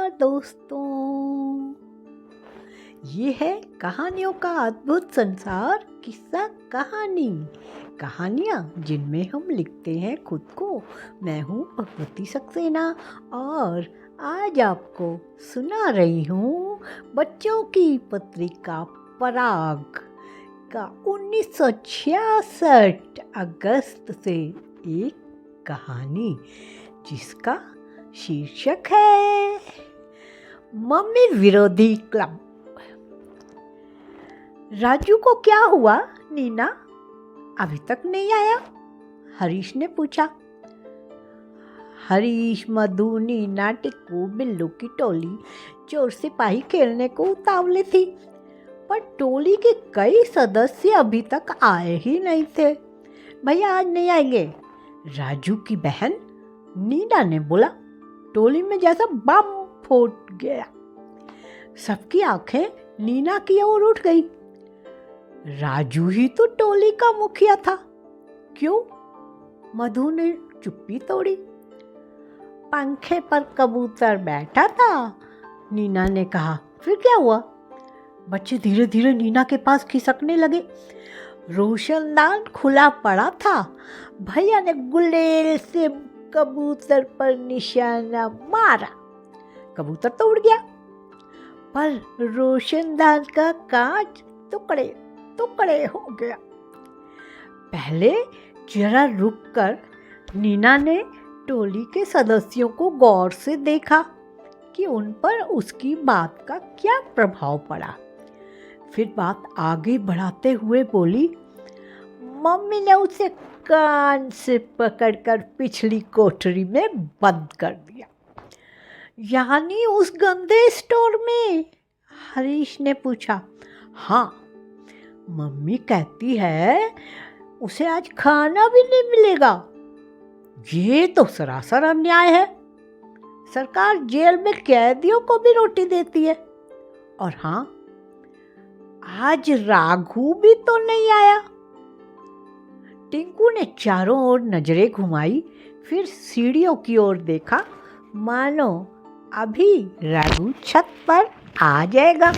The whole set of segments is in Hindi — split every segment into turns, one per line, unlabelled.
नमस्कार दोस्तों, ये है कहानियों का अद्भुत संसार। किस्सा कहानी, कहानियाँ जिनमें हम लिखते हैं खुद को। मैं हूँ भगवती सक्सेना और आज आपको सुना रही हूँ बच्चों की पत्रिका पराग का 1966 अगस्त से एक कहानी जिसका शीर्षक है मम्मी विरोधी क्लब। राजू को क्या हुआ नीना, अभी तक नहीं आया? हरीश ने पूछा। हरीश, मधु, नीना, टिक्कू, बिल्लू की टोली चोर सिपाही खेलने को उतावले थी, पर टोली के कई सदस्य अभी तक आए ही नहीं थे। भैया आज नहीं आएंगे, राजू की बहन नीना ने बोला। टोली में जैसा बम फूट गया। सबकी आंखें नीना की ओर उठ गई। राजू ही तो टोली का मुखिया था, क्यों? मधु ने चुप्पी तोड़ी। पंखे पर कबूतर बैठा था, नीना ने कहा। फिर क्या हुआ? बच्चे धीरे धीरे नीना के पास खिसकने लगे। रोशनदान खुला पड़ा था। भैया ने गुलेल से कबूतर पर निशाना मारा, कबूतर तो उड़ गया, पर रोशनदान का कांच टुकड़े टुकड़े हो गया। पहले जरा रुककर नीना ने टोली के सदस्यों को गौर से देखा कि उन पर उसकी बात का क्या प्रभाव पड़ा। फिर बात आगे बढ़ाते हुए बोली, मम्मी ने उसे कान से पकड़कर पिछली कोठरी में बंद कर दिया। यानी उस गंदे स्टोर में? हरीश ने पूछा। हाँ, मम्मी कहती है उसे आज खाना भी नहीं मिलेगा। ये तो सरासर अन्याय है। सरकार जेल में कैदियों को भी रोटी देती है। और हाँ, आज राघू भी तो नहीं आया। टिंकू ने चारों ओर नजरें घुमाई, फिर सीढ़ियों की ओर देखा, मानो अभी राघू छत पर आ जाएगा।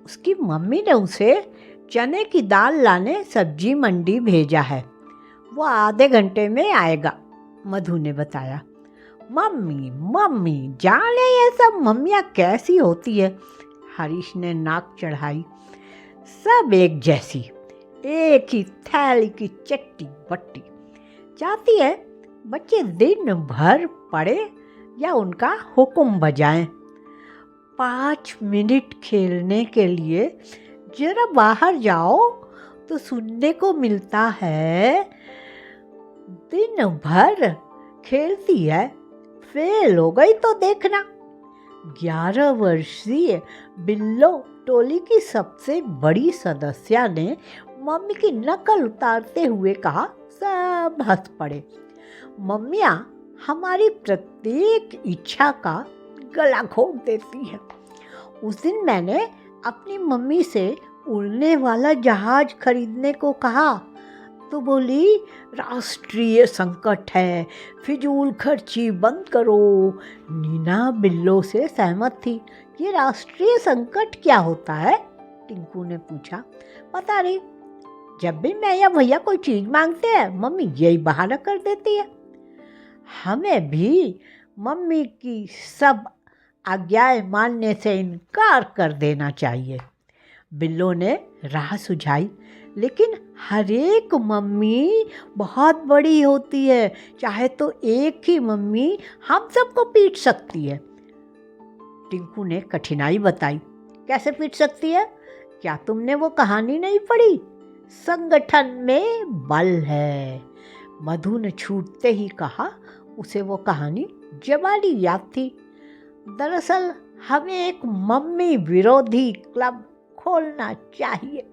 उसकी मम्मी ने उसे चने की दाल लाने सब्जी मंडी भेजा है, वो आधे घंटे में आएगा, मधु ने बताया। मम्मी मम्मी जाने ये सब मम्मियाँ कैसी होती है, हरीश ने नाक चढ़ाई। सब एक जैसी, एक ही थैली की चट्टी बट्टी। चाहती है बच्चे दिन भर पढ़े या उनका हुक्म बजाएं। 5 मिनट खेलने के लिए जरा बाहर जाओ तो सुनने को मिलता है, दिन भर खेलती है, फेल हो गई तो देखना। 11 वर्षीय बिल्लो टोली की सबसे बड़ी सदस्य ने मम्मी की नकल उतारते हुए कहा। सब हंस पड़े। मम्मियाँ हमारी प्रत्येक इच्छा का गला घोट देती है। उस दिन मैंने अपनी मम्मी से उड़ने वाला जहाज खरीदने को कहा तो बोली राष्ट्रीय संकट है, फिजूल खर्ची बंद करो। नीना बिल्लो से सहमत थी। ये राष्ट्रीय संकट क्या होता है? टिंकू ने पूछा। पता नहीं, जब भी मैं या भैया कोई चीज़ मांगते हैं मम्मी यही बहाना कर देती है। हमें भी मम्मी की सब आज्ञाएं मानने से इनकार कर देना चाहिए, बिल्लो ने राह सुझाई। लेकिन हर एक मम्मी बहुत बड़ी होती है, चाहे तो एक ही मम्मी हम सबको पीट सकती है। टिंकू ने कठिनाई बताई। कैसे पीट सकती है? क्या तुमने वो कहानी नहीं पढ़ी? संगठन में बल है, मधु ने छूटते ही कहा। उसे वो कहानी जबानी याद थी। दरअसल हमें एक मम्मी विरोधी क्लब खोलना चाहिए।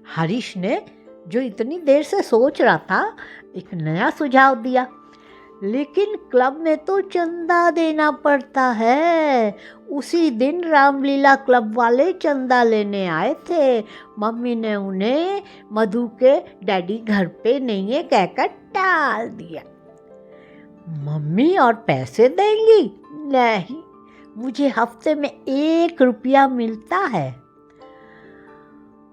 हरीश ने, जो इतनी देर से सोच रहा था, एक नया सुझाव दिया। लेकिन क्लब में तो चंदा देना पड़ता है। उसी दिन रामलीला क्लब वाले चंदा लेने आए थे। मम्मी ने उन्हें मधु के डैडी घर पे नहीं है कहकर टाल दिया। मम्मी और पैसे देंगी? नहीं, मुझे हफ्ते में 1 रुपया मिलता है।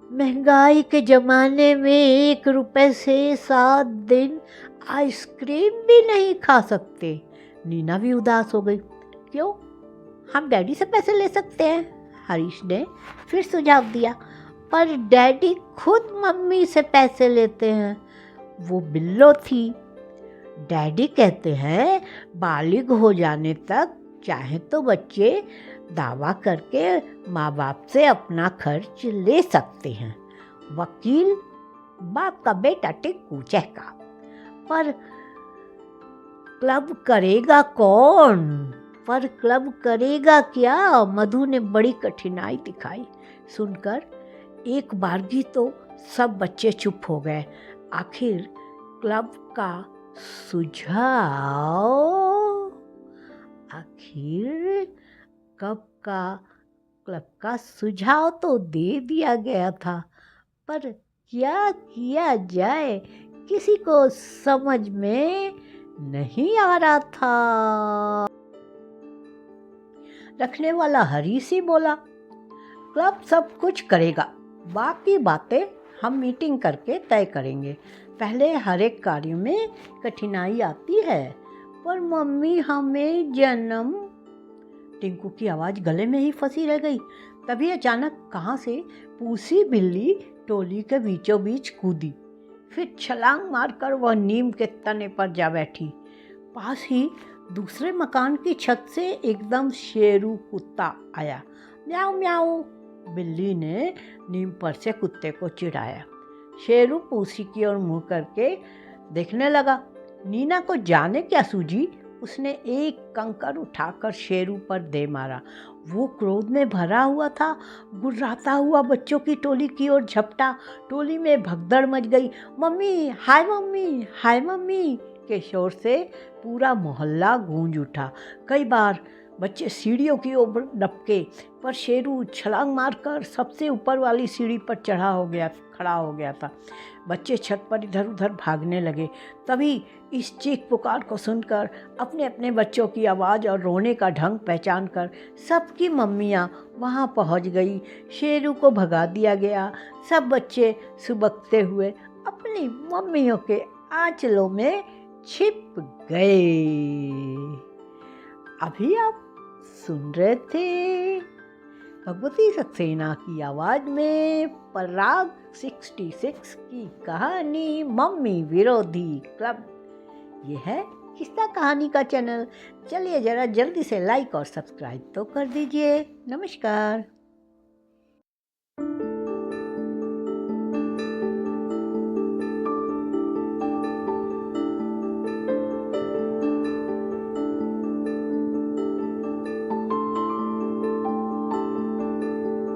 महंगाई के ज़माने में 1 रुपए से 7 दिन आइसक्रीम भी नहीं खा सकते। नीना भी उदास हो गई। क्यों, हम डैडी से पैसे ले सकते हैं, हरीश ने फिर सुझाव दिया। पर डैडी खुद मम्मी से पैसे लेते हैं। वो बिल्लो थी। डैडी कहते हैं बालिग हो जाने तक चाहे तो बच्चे दावा करके माँ बाप से अपना खर्च ले सकते हैं। वकील बाप का बेटा टिक्कू चहका। पर क्लब करेगा कौन? पर क्लब करेगा क्या? मधु ने बड़ी कठिनाई दिखाई। सुनकर एक बारगी तो सब बच्चे चुप हो गए। आखिर क्लब का सुझाव क्लब का सुझाव तो दे दिया गया था, पर क्या किया जाए किसी को समझ में नहीं आ रहा था। रखने वाला हरीश ही बोला, क्लब सब कुछ करेगा, बाकी बातें हम मीटिंग करके तय करेंगे। पहले हर एक कार्य में कठिनाई आती है, पर मम्मी हमें जन्म। टिंकू की आवाज़ गले में ही फंसी रह गई। तभी अचानक कहाँ से पूसी बिल्ली टोली के बीचों बीच कूदी। फिर छलांग मारकर वह नीम के तने पर जा बैठी। पास ही दूसरे मकान की छत से एकदम शेरू कुत्ता आया। म्याऊ म्याऊ, बिल्ली ने नीम पर से कुत्ते को चिढ़ाया। शेरू पूसी की ओर मुँह करके देखने लगा। नीना को जाने क्या सूझी, उसने एक कंकर उठाकर शेरू पर दे मारा। वो क्रोध में भरा हुआ था। गुर्राता हुआ बच्चों की टोली की ओर झपटा। टोली में भगदड़ मच गई। मम्मी हाय मम्मी, हाय मम्मी के शोर से पूरा मोहल्ला गूंज उठा। कई बार बच्चे सीढ़ियों की ओर लपके, पर शेरू छलांग मारकर सबसे ऊपर वाली सीढ़ी पर खड़ा हो गया था। बच्चे छत पर इधर उधर भागने लगे। तभी इस चीख पुकार को सुनकर, अपने अपने बच्चों की आवाज़ और रोने का ढंग पहचान कर सबकी मम्मियाँ वहाँ पहुँच गई। शेरू को भगा दिया गया। सब बच्चे सुबकते हुए अपनी मम्मियों के आंचलों में छिप गए। अभी आप सुन रहे थे भगवती सक्सेना की आवाज़ में पराग 66 की कहानी मम्मी विरोधी क्लब। ये है किस्सा कहानी का चैनल। चलिए ज़रा जल्दी से लाइक और सब्सक्राइब तो कर दीजिए। नमस्कार।